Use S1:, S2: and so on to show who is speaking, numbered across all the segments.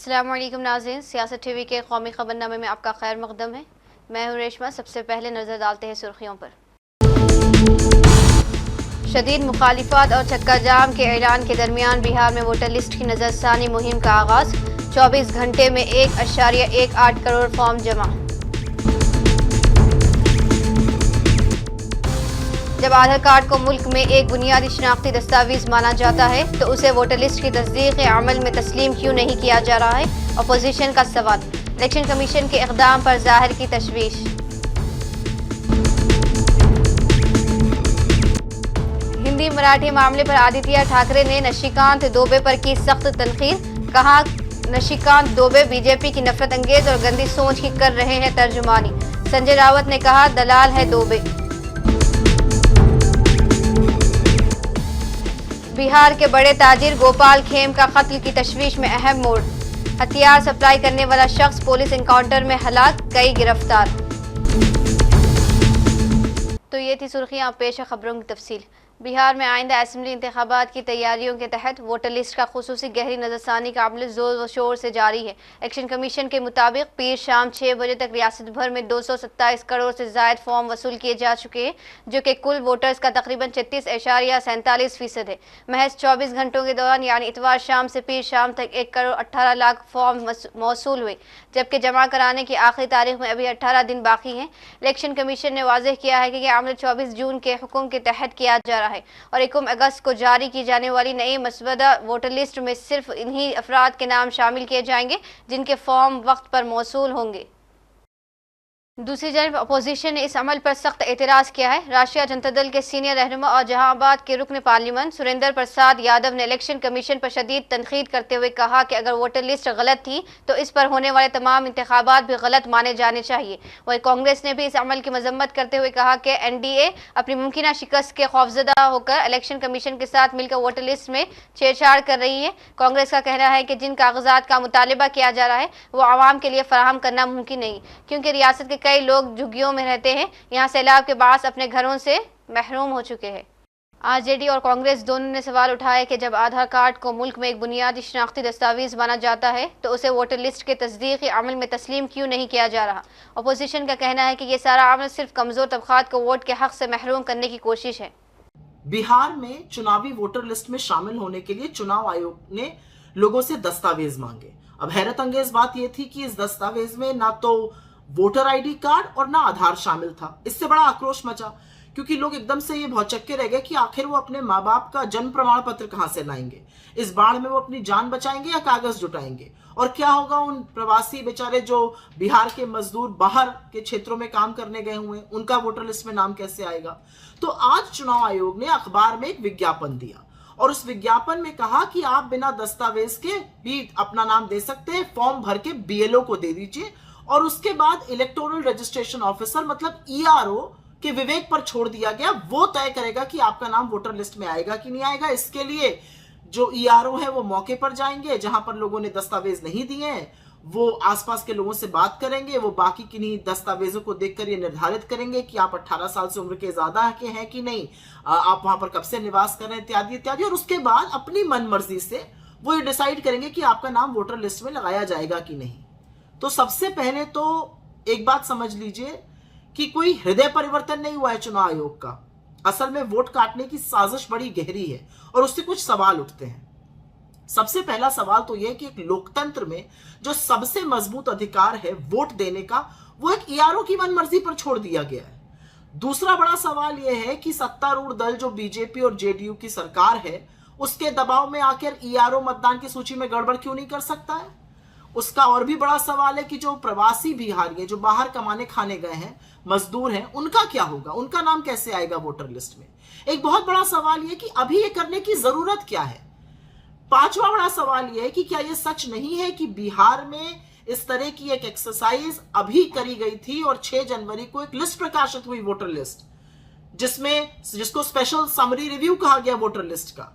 S1: अस्सलाम वालेकुम नाज़रीन, सियासत टीवी के कौमी खबरनामे में आपका खैर मकदम है। मैं हूं रेशमा। सबसे पहले नजर डालते हैं सुर्खियों पर। शदीद मुखालिफत और चक्का जाम के ऐलान के दरमियान बिहार में वोटर लिस्ट की नजरसानी मुहिम का आगाज। 24 घंटे में 1.18 करोड़ फॉर्म जमा। जब आधार कार्ड को मुल्क में एक बुनियादी शनाख्ती दस्तावेज माना जाता है तो उसे वोटर लिस्ट की तस्दीक अमल में तस्लीम क्यों नहीं किया जा रहा है? अपोजिशन का सवाल। इलेक्शन कमीशन के इक़दाम पर जाहिर की तशवीश। हिंदी मराठी मामले पर आदित्य ठाकरे ने निशिकांत दुबे पर की सख्त तनकीद। कहा, निशिकांत दुबे बीजेपी की नफरत अंगेज और गंदी सोच की कर रहे हैं तर्जुमानी। संजय रावत ने कहा, दलाल है दुबे। बिहार के बड़े ताजिर गोपाल खेम का कत्ल की तशवीश में अहम मोड़। हथियार सप्लाई करने वाला शख्स पुलिस एनकाउंटर में हलाक, कई गिरफ्तार। तो ये थी सुर्खियां, पेश है खबरों की तफसील। बिहार में आइंदा असेंबली इंतखाबात की तैयारियों के तहत वोटर लिस्ट का खुसूसी गहरी नजरसानी का अमल जोर व शोर से जारी है। इलेक्शन कमीशन के मुताबिक पीर शाम 6 बजे तक रियासत भर में 227 करोड़ से जायद फॉर्म वसूल किए जा चुके हैं, जो कि कुल वोटर्स का तकरीबन 36.47% है। महज 24 घंटों के दौरान यानी इतवार शाम से पीर शाम तक 1 करोड़ 18 लाख फॉर्म मौसूल हुए, जबकि जमा कराने की आखिरी तारीख में अभी 18 दिन बाकी हैं। इलेक्शन कमीशन ने वाज़ेह किया है कि यह अमल 24 जून के हुक्म के तहत किया जा रहा है और 1 अगस्त को जारी की जाने वाली नई मसवदा वोटर लिस्ट में सिर्फ इन्हीं अफराद के नाम शामिल किए जाएंगे जिनके फॉर्म वक्त पर मौसूल होंगे। दूसरी जानब अपोजिशन ने इस अमल पर सख्त एतराज़ किया है। राष्ट्रीय जनता दल के सीनियर रहनुमा और जहांबाद के रुकन पार्लियामेंट सुरेंद्र प्रसाद यादव ने इलेक्शन कमीशन पर शदीद तनकीद करते हुए कहा कि अगर वोटर लिस्ट गलत थी तो इस पर होने वाले तमाम इंतखाबात भी गलत माने जाने चाहिए। वही कांग्रेस ने भी इस अमल की मजम्मत करते हुए कहा कि NDA अपनी मुमकिन शिकस्त के खौफजदा होकर इलेक्शन कमीशन के साथ मिलकर वोटर लिस्ट में छेड़छाड़ कर रही है। कांग्रेस का कहना है कि जिन कागजात का मुतालबा किया जा रहा है वो आवाम के लिए फराहम करना मुमकिन नहीं, क्योंकि रियासत के कई लोग झुग्गियों में रहते हैं, यहाँ सैलाब के बाद अपने घरों से महरूम हो चुके हैं। आरजेडी और कांग्रेस दोनों ने सवाल उठाया कि जब आधार कार्ड को मुल्क में एक बुनियादी शनाख्ती दस्तावेज माना जाता है तो उसे वोटर लिस्ट के तस्दीक अमल में तस्लीम क्यों नहीं किया जा रहा। अपोजिशन का कहना है कि यह सारा अमल सिर्फ कमजोर तबकात को वोट के हक से महरूम करने की कोशिश है।
S2: बिहार में चुनावी वोटर लिस्ट में शामिल होने के लिए चुनाव आयोग ने लोगों से दस्तावेज मांगे। अब हैरत अंगेज बात यह थी कि इस दस्तावेज में ना तो वोटर आईडी कार्ड और ना आधार शामिल था। इससे बड़ा आक्रोश मचा क्योंकि लोग एकदम से ये भौचक्के रह गए कि आखिर वो अपने माँ बाप का जन्म प्रमाण पत्र कहां से लाएंगे। इस बाढ़ में वो अपनी जान बचाएंगे या कागज जुटाएंगे? और क्या होगा उन प्रवासी बेचारे जो बिहार के मजदूर बाहर के क्षेत्रों में काम करने गए हुए, उनका वोटर लिस्ट में नाम कैसे आएगा? तो आज चुनाव आयोग ने अखबार में एक विज्ञापन दिया और उस विज्ञापन में कहा कि आप बिना दस्तावेज के भी अपना नाम दे सकते हैं, फॉर्म भर के BLO को दे दीजिए और उसके बाद इलेक्टोरल रजिस्ट्रेशन ऑफिसर मतलब ERO के विवेक पर छोड़ दिया गया। वो तय करेगा कि आपका नाम वोटर लिस्ट में आएगा कि नहीं आएगा। इसके लिए जो ERO है वो मौके पर जाएंगे, जहां पर लोगों ने दस्तावेज नहीं दिए हैं वो आसपास के लोगों से बात करेंगे, वो बाकी किन्हीं दस्तावेजों को देखकर ये निर्धारित करेंगे कि आप 18 साल से उम्र के ज्यादा के हैं कि नहीं, आप वहां पर कब से निवास कर रहे हैं, इत्यादि इत्यादि। और उसके बाद अपनी मन मर्जी से वो ये डिसाइड करेंगे कि आपका नाम वोटर लिस्ट में लगाया जाएगा कि नहीं। तो सबसे पहले तो एक बात समझ लीजिए कि कोई हृदय परिवर्तन नहीं हुआ है चुनाव आयोग का। असल में वोट काटने की साजिश बड़ी गहरी है और उससे कुछ सवाल उठते हैं। सबसे पहला सवाल तो यह कि एक लोकतंत्र में जो सबसे मजबूत अधिकार है वोट देने का, वो एक ERO की मनमर्जी पर छोड़ दिया गया है। दूसरा बड़ा सवाल यह है कि सत्तारूढ़ दल जो BJP और JDU की सरकार है, उसके दबाव में आकर ERO मतदान की सूची में गड़बड़ क्यों नहीं कर सकता है। उसका और भी बड़ा सवाल है कि जो प्रवासी बिहारी हैं, जो बाहर कमाने खाने गए हैं, मजदूर हैं, उनका क्या होगा, उनका नाम कैसे आएगा वोटर लिस्ट में। एक बहुत बड़ा सवाल यह कि अभी ये करने की जरूरत क्या है। पांचवा बड़ा सवाल यह है कि क्या यह सच नहीं है कि बिहार में इस तरह की एक एक्सरसाइज अभी करी गई थी और 6 जनवरी को एक लिस्ट प्रकाशित हुई वोटर लिस्ट, जिसको स्पेशल समरी रिव्यू कहा गया वोटर लिस्ट का।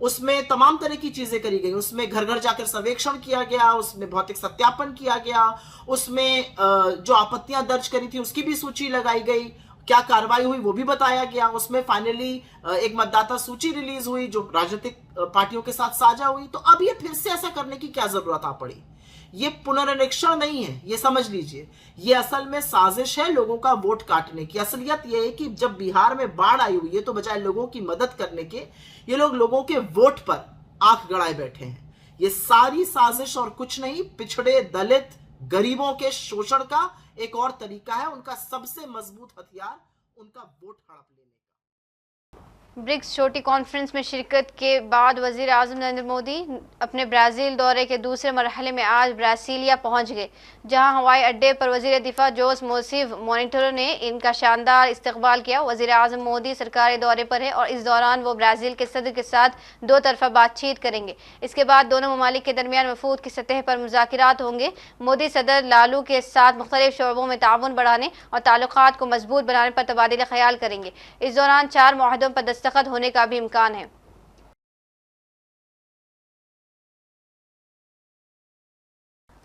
S2: उसमें तमाम तरह की चीजें करी गई, उसमें घर घर जाकर सर्वेक्षण किया गया, उसमें भौतिक सत्यापन किया गया, उसमें जो आपत्तियां दर्ज करी थी उसकी भी सूची लगाई गई, क्या कार्रवाई हुई वो भी बताया गया। उसमें फाइनली एक मतदाता सूची रिलीज हुई जो राजनीतिक पार्टियों के साथ साझा हुई। तो अब ये फिर से ऐसा करने की क्या जरूरत आ पड़ी? ये पुनरीक्षण नहीं है, ये समझ लीजिए। ये असल में साजिश है लोगों का वोट काटने की। असलियत ये है कि जब बिहार में बाढ़ आई हुई है तो बजाय लोगों की मदद करने के ये लोग लोगों के वोट पर आंख गड़ाए बैठे हैं। ये सारी साजिश और कुछ नहीं, पिछड़े दलित गरीबों के शोषण का एक और तरीका है। उनका सबसे मजबूत हथियार उनका वोट हड़प लेने का।
S1: ब्रिक्स छोटी कॉन्फ्रेंस में शिरकत के बाद वजीर आजम नरेंद्र मोदी अपने ब्राज़ील दौरे के दूसरे मरहले में आज ब्रासीलिया पहुंच गए, जहां हवाई अड्डे पर वजीर दिफा जोस मोसिव मोनिटरो ने इनका शानदार इस्तकबाल किया। वजीर आजम मोदी सरकारी दौरे पर है और इस दौरान वो ब्राज़ील के सदर के साथ दो तरफा बातचीत करेंगे। इसके बाद दोनों ममालिक के दरमियान वफूद की सतह पर मुज़ाकिरात होंगे। मोदी सदर लालू के साथ मुख्तलिफ शोबों में ताउन बढ़ाने और ताल्लुकात को मजबूत बनाने पर तबादला ख्याल करेंगे। इस दौरान 4 मुआहदों पर दस्तखत होने का भी इम्कान है।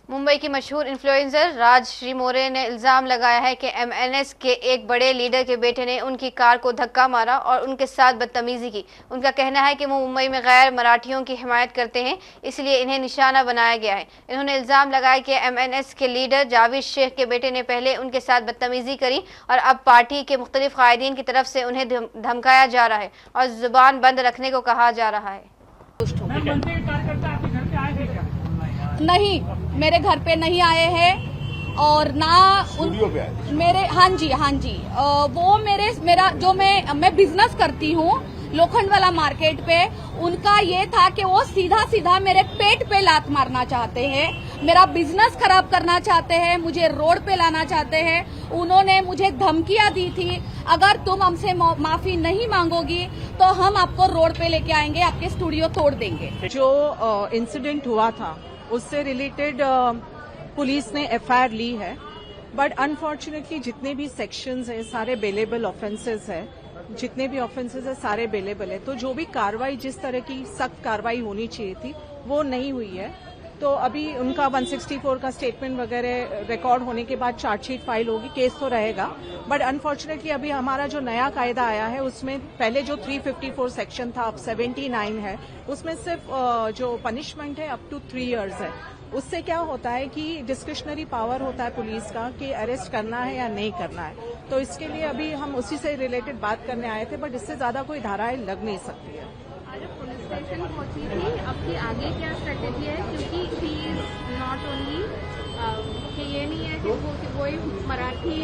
S1: मुंबई की मशहूर इन्फ्लुएंसर राजश्री मोरे ने इल्ज़ाम लगाया है कि एमएनएस के एक बड़े लीडर के बेटे ने उनकी कार को धक्का मारा और उनके साथ बदतमीजी की। उनका कहना है कि वो मुंबई में गैर मराठियों की हिमायत करते हैं, इसलिए इन्हें निशाना बनाया गया है। इन्होंने इल्ज़ाम लगाया कि एमएनएस के लीडर जावेद शेख के बेटे ने पहले उनके साथ बदतमीजी करी और अब पार्टी के मुख्तलिफ कायदीन की तरफ से उन्हें धमकाया जा रहा है और जुबान बंद रखने को कहा जा रहा है।
S3: नहीं, मेरे घर पे नहीं आए हैं और ना मेरे हाँ जी वो मेरा जो मैं बिजनेस करती हूँ लोखंड वाला मार्केट पे, उनका ये था कि वो सीधा सीधा मेरे पेट पे लात मारना चाहते हैं, मेरा बिजनेस खराब करना चाहते हैं, मुझे रोड पे लाना चाहते हैं। उन्होंने मुझे धमकियां दी थी, अगर तुम हमसे माफी नहीं मांगोगी तो हम आपको रोड पे लेके आएंगे, आपके स्टूडियो तोड़ देंगे।
S4: जो इंसिडेंट हुआ था उससे रिलेटेड पुलिस ने एफआईआर ली है, बट अनफॉर्चुनेटली जितने भी सेक्शंस हैं सारे बेलेबल ऑफेंसेस है, जितने भी ऑफेंसेस है सारे बेलेबल है। तो जो भी कार्रवाई, जिस तरह की सख्त कार्रवाई होनी चाहिए थी वो नहीं हुई है। तो अभी उनका 164 का स्टेटमेंट वगैरह रिकॉर्ड होने के बाद चार्जशीट फाइल होगी, केस तो रहेगा। बट अनफॉर्चुनेटली अभी हमारा जो नया कायदा आया है उसमें पहले जो 354 सेक्शन था अब 79 है, उसमें सिर्फ जो पनिशमेंट है अप टू 3 इयर्स है। उससे क्या होता है कि डिस्क्रिशनरी पावर होता है पुलिस का कि अरेस्ट करना है या नहीं करना है। तो इसके लिए अभी हम उसी से रिलेटेड बात करने आए थे, बट इससे ज्यादा कोई धाराएं लग नहीं सकती है।
S5: पुलिस स्टेशन पहुंची थी, आपकी आगे क्या स्ट्रेटेजी है? क्योंकि ही इज नॉट ओनली कि ये नहीं है कि वो एक मराठी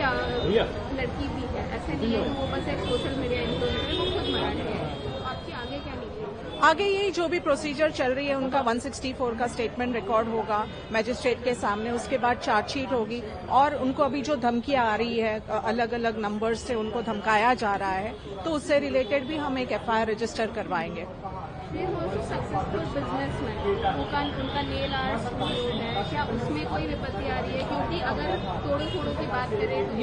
S5: लड़की भी है, ऐसे नहीं है कि वो बस एक सोशल मीडिया इन्फ्लुएंसर है, वो खुद मराठी है। तो आपकी आगे क्या नीति है?
S4: आगे यही जो भी प्रोसीजर चल रही है, उनका 164 का स्टेटमेंट रिकॉर्ड होगा मैजिस्ट्रेट के सामने, उसके बाद चार्जशीट होगी और उनको अभी जो धमकियां आ रही है अलग अलग नंबर्स से उनको धमकाया जा रहा है, तो उससे रिलेटेड भी हम एक एफआईआर रजिस्टर करवाएंगे।
S5: सक्सेसफुल बिजनेसमैन उनका नेल आर्ट स्टूडियो है, क्या उसमें कोई विपत्ति आ रही है? क्योंकि अगर तोड़ो की बात करें तो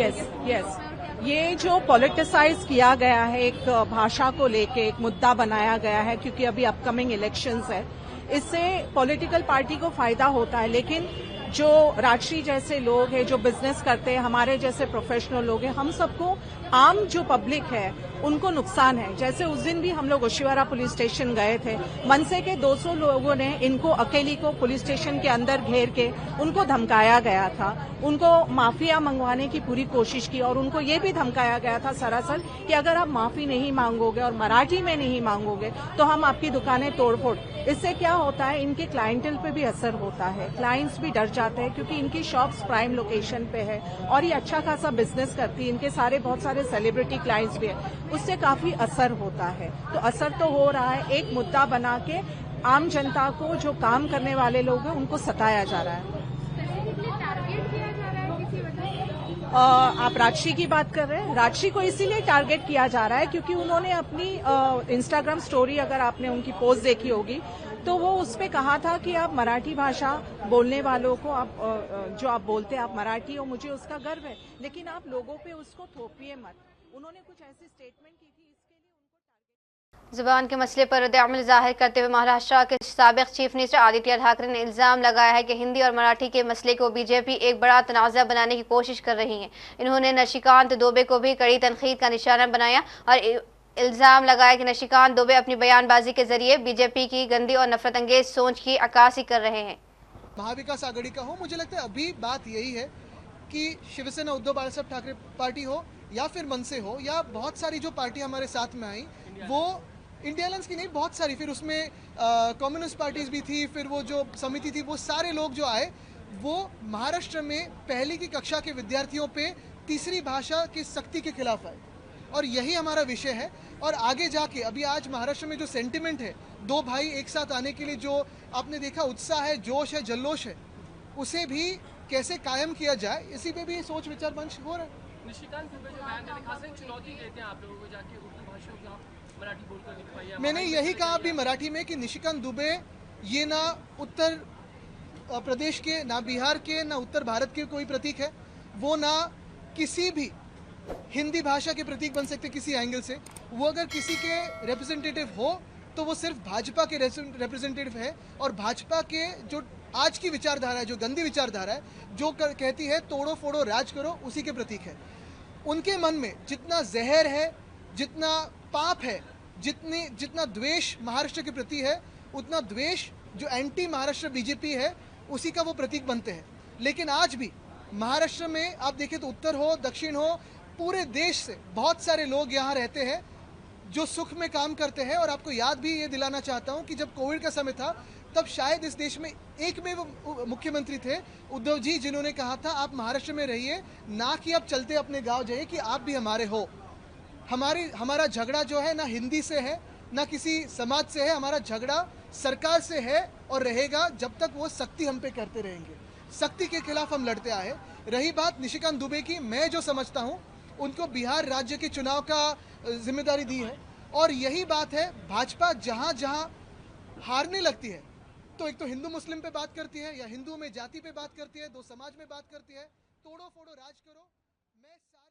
S4: यस ये जो पॉलिटिसाइज किया गया है, एक भाषा को लेके एक मुद्दा बनाया गया है, क्योंकि अभी अपकमिंग इलेक्शंस है, इससे पॉलिटिकल पार्टी को फायदा होता है। लेकिन जो राजश्री जैसे लोग हैं, जो बिजनेस करते हैं, हमारे जैसे प्रोफेशनल लोग हैं, हम सबको, आम जो पब्लिक है उनको नुकसान है। जैसे उस दिन भी हम लोग ओशिवारा पुलिस स्टेशन गए थे, मनसे के 200 लोगों ने इनको अकेली को पुलिस स्टेशन के अंदर घेर के उनको धमकाया गया था, उनको माफिया मंगवाने की पूरी कोशिश की और उनको ये भी धमकाया गया था सरासर कि अगर आप माफी नहीं मांगोगे और मराठी में नहीं मांगोगे तो हम आपकी दुकानें तोड़फोड़। इससे क्या होता है, इनके क्लाइंटल पे भी असर होता है, क्लाइंट्स भी डर जाते हैं क्योंकि इनकी शॉप्स प्राइम लोकेशन पे है और ये अच्छा खासा बिजनेस करती है, इनके बहुत सारे सेलिब्रिटी क्लाइंट्स भी है, उससे काफी असर होता है। तो असर तो हो रहा है, एक मुद्दा बना के आम जनता को, जो काम करने वाले लोग हैं, उनको सताया जा रहा है। आप राजश्री की बात कर रहे हैं? राजश्री को इसीलिए टारगेट किया जा रहा है क्योंकि उन्होंने अपनी इंस्टाग्राम स्टोरी, अगर आपने उनकी पोस्ट देखी होगी, तो वो उस पे कहा था कि आप मराठी भाषा बोलने वालों को, आप जो आप बोलते हैं आप मराठी हो, मुझे उसका गर्व है, लेकिन आप लोगों पे उसको थोपिए मत। उन्होंने कुछ ऐसी स्टेटमेंट की थी, इसके लिए उनको
S1: जुबान के मसले पर रद्द-ए-अमल जाहिर करते हुए महाराष्ट्र के साबिक चीफ मिनिस्टर आदित्य ठाकरे ने इल्जाम लगाया है कि हिंदी और मराठी के मसले को बीजेपी एक बड़ा तनाज़ा बनाने की कोशिश कर रही है। इन्होंने नशिकांत दुबे को भी कड़ी तनकीद का निशाना बनाया और इल्जाम लगाया कि नशिकांत दुबे अपनी बयानबाजी के जरिए बीजेपी की गंदी और नफरत अंगेज सोच की अक्कासी कर रहे हैं।
S6: महाविकास आघाड़ी का हो, मुझे लगता है अभी बात यही है कि शिवसेना उद्धव बाळासाहेब ठाकरे पार्टी हो या फिर मनसे हो या बहुत सारी जो पार्टी हमारे साथ में आई, वो इंडिया अलायंस की नहीं, बहुत सारी, फिर उसमें कम्युनिस्ट पार्टीज भी थी, फिर वो जो समिति थी, वो सारे लोग जो आए वो महाराष्ट्र में पहली की कक्षा के विद्यार्थियों पे तीसरी भाषा की सख्ती के खिलाफ आए और यही हमारा विषय है। और आगे जाके अभी आज महाराष्ट्र में जो सेंटिमेंट है दो भाई एक साथ आने के लिए जो आपने देखा उत्साह है, जोश है, जल्लोष है, उसे भी कैसे कायम किया जाए, इसी पे भी सोच विचार मंच हो रहा है।
S7: निशिकांत दुबे जो बयान देने खास चुनौती देते हैं आप लोगों को जाके उर्दू भाषा को आप मराठी बोलकर नहीं पाइए।
S6: मैंने यही कहा अभी मराठी में कि निशिकांत दुबे ये ना उत्तर प्रदेश के, ना बिहार के, ना उत्तर भारत के कोई प्रतीक है, वो ना किसी भी हिंदी भाषा के प्रतीक बन सकते किसी एंगल से। वो अगर किसी के रिप्रेजेंटेटिव हो तो वो सिर्फ भाजपा के रिप्रेजेंटेटिव है और भाजपा के जो आज की विचारधारा है, जो गंदी विचारधारा है, जो कहती है तोड़ो फोड़ो राज करो, उसी के प्रतीक है। उनके मन में जितना जहर है, जितना पाप है, जितना द्वेष महाराष्ट्र के प्रति है, उतना द्वेष जो एंटी महाराष्ट्र बीजेपी है उसी का वो प्रतीक बनते हैं। लेकिन आज भी महाराष्ट्र में आप देखें तो उत्तर हो, दक्षिण हो, पूरे देश से बहुत सारे लोग यहाँ रहते हैं जो सुख में काम करते हैं। और आपको याद भी ये दिलाना चाहता हूँ कि जब कोविड का समय था तब शायद इस देश में एक में वो मुख्यमंत्री थे उद्धव जी, जिन्होंने कहा था आप महाराष्ट्र में रहिए, ना कि आप चलते अपने गांव जाइए, कि आप भी हमारे हो। हमारा झगड़ा जो है ना हिंदी से है ना किसी समाज से है, हमारा झगड़ा सरकार से है और रहेगा जब तक वो सख्ती हम पे करते रहेंगे। सख्ती के खिलाफ हम लड़ते आए। रही बात निशिकांत दुबे की, मैं जो समझता हूँ उनको बिहार राज्य के चुनाव का जिम्मेदारी दी है और यही बात है, भाजपा जहाँ जहाँ हारने लगती है तो एक तो हिंदू मुस्लिम पे बात करती है या हिंदू में जाति पे बात करती है, दो समाज में बात करती है, तोड़ो फोड़ो राज करो। मैं सारे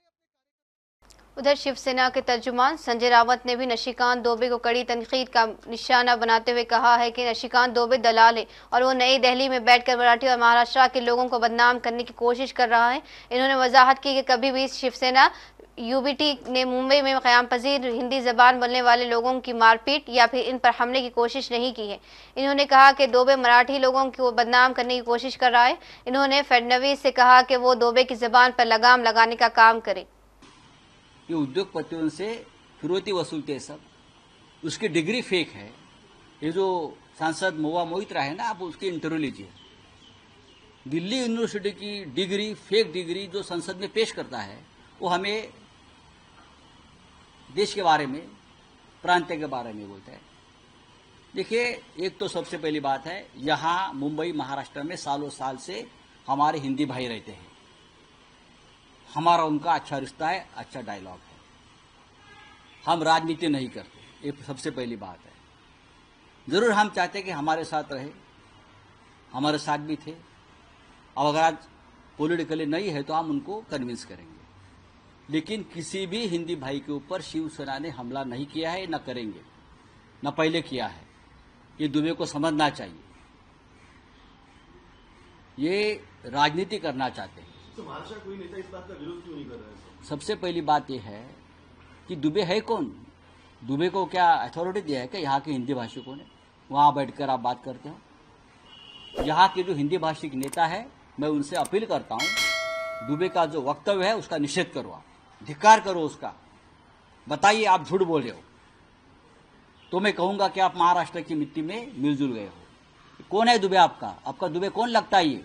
S1: उधर शिवसेना के तर्जुमान संजय रावत ने भी निशिकांत दुबे को कड़ी तनकीद का निशाना बनाते हुए कहा है कि निशिकांत दुबे दलाल है और वो नई दिल्ली में बैठकर मराठी और महाराष्ट्र के लोगों को बदनाम करने की कोशिश कर रहा है। इन्होंने वजाहत की कि कभी भी शिवसेना यूबीटी ने मुंबई में क़याम पजीर हिंदी ज़बान बोलने वाले लोगों की मारपीट या फिर इन पर हमले की कोशिश नहीं की है। इन्होंने कहा कि दुबे मराठी लोगों को बदनाम करने की कोशिश कर रहा है। इन्होंने फडणवीस से कहा कि वो दुबे की ज़बान पर लगाम लगाने का काम करे।
S8: ये उद्योगपतियों से फिरौती वसूलते हैं सब, उसकी डिग्री फेक है। ये जो सांसद महुआ मोहित्रा है ना, आप उसकी इंटरव्यू लीजिए। दिल्ली यूनिवर्सिटी की डिग्री, फेक डिग्री जो संसद में पेश करता है, वो हमें देश के बारे में, प्रांत के बारे में बोलता है। देखिए, एक तो सबसे पहली बात है, यहाँ मुंबई महाराष्ट्र में सालों साल से हमारे हिंदी भाई रहते हैं, हमारा उनका अच्छा रिश्ता है, अच्छा डायलॉग है। हम राजनीति नहीं करते, ये सबसे पहली बात है। जरूर हम चाहते कि हमारे साथ रहे, हमारे साथ भी थे। अब अगर आज पॉलिटिकली नहीं है तो हम उनको कन्विंस करेंगे, लेकिन किसी भी हिंदी भाई के ऊपर शिवसेना ने हमला नहीं किया है, न करेंगे, न पहले किया है। ये दुबे को समझना चाहिए। ये राजनीति करना चाहते हैं।
S9: तो महाराष्ट्र कोई नेता इस बात का विरोध क्यों नहीं कर रहा है?
S8: सबसे पहली बात यह है कि दुबे है कौन? दुबे को क्या अथॉरिटी दिया है कि यहाँ के हिंदी भाषिकों ने? वहाँ बैठकर आप बात करते हो। यहाँ के जो हिंदी भाषिक नेता है, मैं उनसे अपील करता हूँ, दुबे का जो वक्तव्य है उसका निषेध करो, आप धिक्कार करो उसका। बताइए आप झूठ बोल रहे हो तो मैं कहूँगा कि आप महाराष्ट्र की मिट्टी में मिलजुल गए हो। कौन है दुबे आपका? आपका दुबे कौन लगता है? ये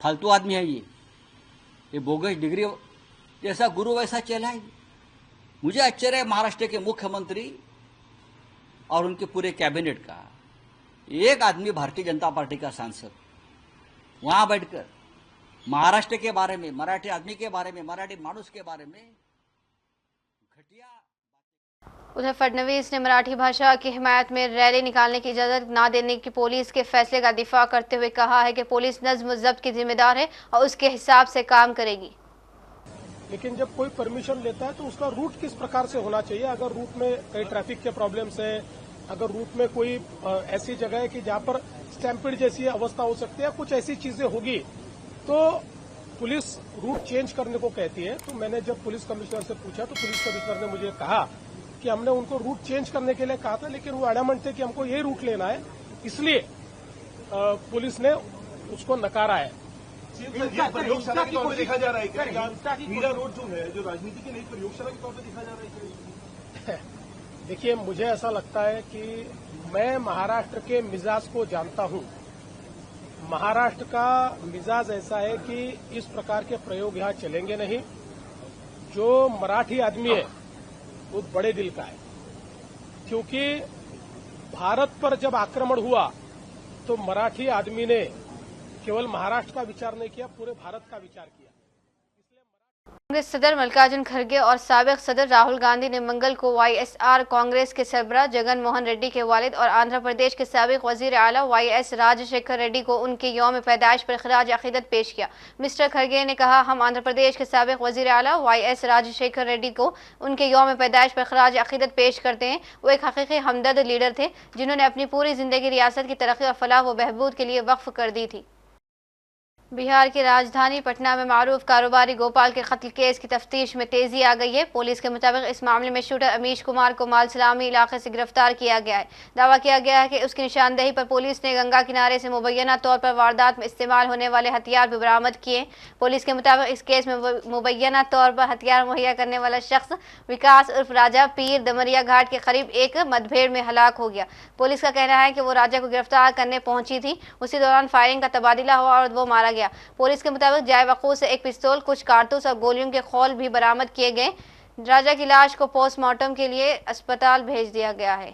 S8: फालतू आदमी है, ये बोगस डिग्री जैसा गुरु वैसा चला है। मुझे आश्चर्य है महाराष्ट्र के मुख्यमंत्री और उनके पूरे कैबिनेट का, एक आदमी भारतीय जनता पार्टी का सांसद वहां बैठकर महाराष्ट्र के बारे में, मराठी आदमी के बारे में, मराठी मानुस के बारे में घटिया।
S1: उधर फडणवीस ने मराठी भाषा की हिमायत में रैली निकालने की इजाजत न देने की पुलिस के फैसले का दिफा करते हुए कहा है कि पुलिस नज्म व ज़ब्त की जिम्मेदार है और उसके हिसाब से काम करेगी।
S10: लेकिन जब कोई परमिशन लेता है तो उसका रूट किस प्रकार से होना चाहिए? अगर रूट में कई ट्रैफिक के प्रॉब्लम्स है, अगर रूट में कोई ऐसी जगह है कि जहां पर स्टैम्पिड जैसी अवस्था हो सकती है, कुछ ऐसी चीजें होगी तो पुलिस रूट चेंज करने को कहती है। तो मैंने जब पुलिस कमिश्नर से पूछा तो पुलिस कमिश्नर ने मुझे कहा कि हमने उनको रूट चेंज करने के लिए कहा था, लेकिन वो एडामेंट थे कि हमको ये रूट लेना है, इसलिए पुलिस ने उसको नकारा है।
S9: प्रयोगशाला के तौर पर देखा जा रहा है क्या? मीरा रोड जो है, जो राजनीति की नई प्रयोगशाला के तौर पर देखा जा रहा है?
S10: देखिए, मुझे ऐसा लगता है कि मैं महाराष्ट्र के मिजाज को जानता हूं। महाराष्ट्र का मिजाज ऐसा है कि इस प्रकार के प्रयोग यहां चलेंगे नहीं। जो मराठी आदमी है वो बड़े दिल का है, क्योंकि भारत पर जब आक्रमण हुआ तो मराठी आदमी ने केवल महाराष्ट्र का विचार नहीं किया, पूरे भारत का विचार किया।
S1: कांग्रेस सदर मल्लिकार्जुन खड़गे और साबिक सदर राहुल गांधी ने मंगल को वाईएसआर कांग्रेस के सरबराह जगन मोहन रेड्डी के वालिद और आंध्र प्रदेश के साबिक वजीर आला वाईएस राजशेखर रेड्डी को उनके यौम पैदाइश पर खराज अकीदत पेश किया। मिस्टर खड़गे ने कहा, हम आंध्र प्रदेश के साबिक वजीर आला वाईएस राजशेखर रेड्डी को उनके यौम पैदाइश पर खराज अकीदत पेश करते हैं। वो एक हकीकी हमदर्द लीडर थे जिन्होंने अपनी पूरी जिंदगी रियासत की तरक्की और फलाह व बहबूद के लिए वक्फ कर दी थी। बिहार की राजधानी पटना में मारूफ कारोबारी गोपाल के कत्ल केस की तफ्तीश में तेजी आ गई है। पुलिस के मुताबिक इस मामले में शूटर अमीश कुमार को मालसलामी इलाके से गिरफ्तार किया गया है। दावा किया गया है कि उसकी निशानदेही पर पुलिस ने गंगा किनारे से मुबैना तौर पर वारदात में इस्तेमाल होने वाले हथियार भी बरामद किए। पुलिस के मुताबिक इस केस में मुबैना तौर पर हथियार मुहैया करने वाला शख्स विकास उर्फ राजा पीर दमरिया घाट के करीब एक मुठभेड़ में हलाक हो गया। पुलिस का कहना है कि वो राजा को गिरफ्तार करने पहुंची थी, उसी दौरान फायरिंग का तबादला हुआ और वो मारा गया। पुलिस के मुताबिक जाए वकूअ से एक पिस्तौल, कुछ कारतूस और गोलियों के खौल भी बरामद किए गए। राजा की लाश को पोस्टमार्टम के लिए अस्पताल भेज दिया गया है।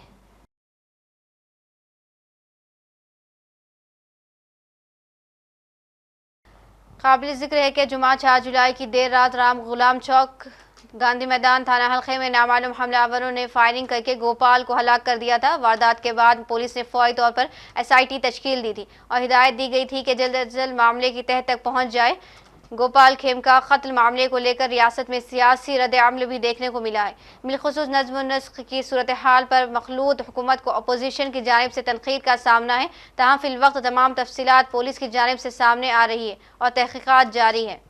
S1: काबिल जिक्र है कि जुमा 4 जुलाई की देर रात राम गुलाम चौक गांधी मैदान थाना हल्के में नामालूम हमलावरों ने फायरिंग करके गोपाल को हलाक कर दिया था। वारदात के बाद पुलिस ने फौरी तौर पर एसआईटी तश्कील दी थी और हिदायत दी गई थी कि जल्द अज जल्द मामले की तह तक पहुंच जाए। गोपाल खेमका कत्ल मामले को लेकर रियासत में सियासी रद्द-ए-अमल भी देखने को मिला है। बिलखुसूस नज़्म व नस्ख की सूरत हाल पर मखलूत हुकूमत को अपोजिशन की जानिब से तनकीद का सामना है। तमाम फिलवक्त तमाम तफसीलात पुलिस की जानिब से सामने आ रही है और तहकीकात जारी है।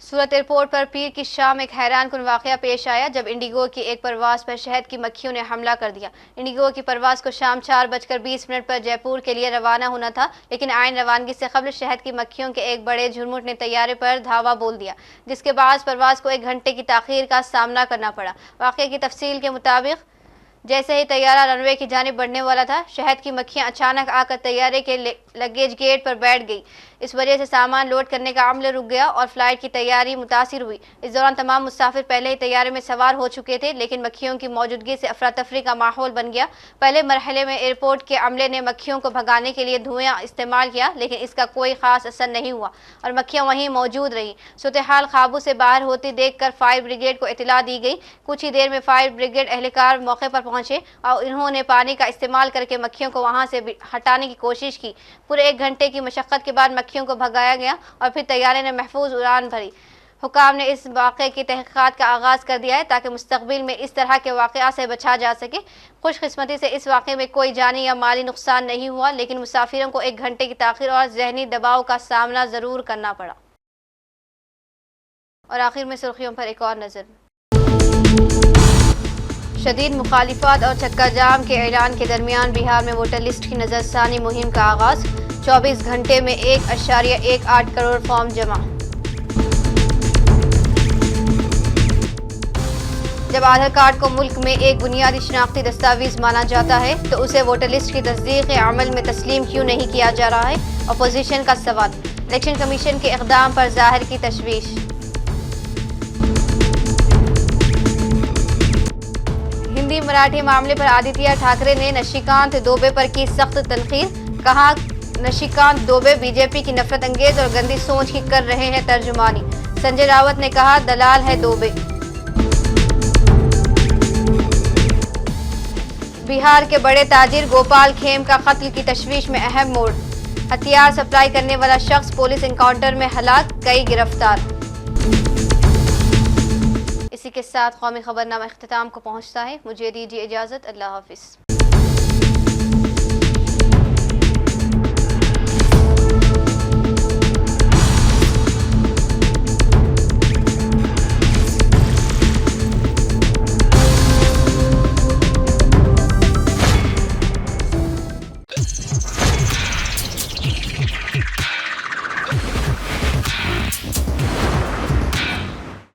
S1: सूरत एयरपोर्ट पर पीर की शाम एक हैरान कुन वाक़या पेश आया जब इंडिगो की एक परवाज़ पर शहद की मक्खियों ने हमला कर दिया। इंडिगो की परवाज़ को शाम 4:20 पर जयपुर के लिए रवाना होना था, लेकिन आइन रवानगी से कबल शहद की मक्खियों के एक बड़े झुरमुट ने तैयारे पर धावा बोल दिया, जिसके बाद परवाज़ को 1 घंटे की ताख़ीर का सामना करना पड़ा। वाक़े की तफसील के मुताबिक जैसे ही तैयारा रनवे की जानिब बढ़ने वाला था, शहद की मक्खियां अचानक आकर तैयारे के लगेज गेट पर बैठ गई। इस वजह से सामान लोड करने का अमल रुक गया और फ्लाइट की तैयारी मुतासिर हुई। इस दौरान तमाम मुसाफिर पहले ही तैयारे में सवार हो चुके थे, लेकिन मक्खियों की मौजूदगी से अफरा तफरी का माहौल बन गया। पहले मरहले में एयरपोर्ट के अमले ने मक्खियों को भगाने के लिए धुआं इस्तेमाल किया, लेकिन इसका कोई खास असर नहीं हुआ और मक्खियां वहीं मौजूद रहीं। सूरत हाल काबू से बाहर होती देखकर फायर ब्रिगेड को इतला दी गई। कुछ ही देर में फायर ब्रिगेड एहलकार मौके पर पहुंचे और इन्होंने पानी का इस्तेमाल करके मक्खियों को वहां से हटाने की कोशिश की। पूरे 1 घंटे की मशक्कत के बाद मक्खियों को भगाया गया और फिर तैयारे ने महफूज उड़ान भरी। हुकाम ने इस वाक़े की तहक़ीक़ात का आगाज़ कर दिया है ताकि मुस्तक़बिल में इस तरह के वाक़यात से बचा जा सके। खुशकिस्मती से इस वाक़े में कोई जानी या माली नुकसान नहीं हुआ, लेकिन मुसाफिरों को 1 घंटे की ताख़ीर और ज़हनी दबाव का सामना ज़रूर करना पड़ा। और आखिर में सुर्खियों पर एक और नज़र। शदीद मुखालिफत और चक्का जाम के ऐलान के दरमियान बिहार में वोटर लिस्ट की नज़रसानी मुहिम का आगाज़। 24 घंटे में 1.18 करोड़ फॉर्म जमा। जब आधार कार्ड को मुल्क में एक बुनियादी शनाख्ती दस्तावेज माना जाता है तो उसे वोटर लिस्ट की तस्दीक अमल में तस्लीम क्यों नहीं किया जा रहा है? अपोजिशन का सवाल। इलेक्शन कमीशन के इक़दाम पर ज़ाहिर की तशवीश। हिंदी मराठी मामले पर आदित्य ठाकरे ने निशिकांत दुबे पर की सख्त तनकीद। कहा, निशिकांत दुबे बीजेपी की नफरत अंगेज और गंदी सोच की कर रहे हैं तर्जुमानी। संजय रावत ने कहा, दलाल है दुबे। बिहार के बड़े ताजिर गोपाल खेम का कत्ल की तशवीश में अहम मोड़। हथियार सप्लाई करने वाला शख्स पुलिस एनकाउंटर में हलाक, कई गिरफ्तार। इसी के साथ कौमी खबरनामा इख्तिताम को पहुंचता है। मुझे दीजिए इजाजत। अल्लाह हाफिज।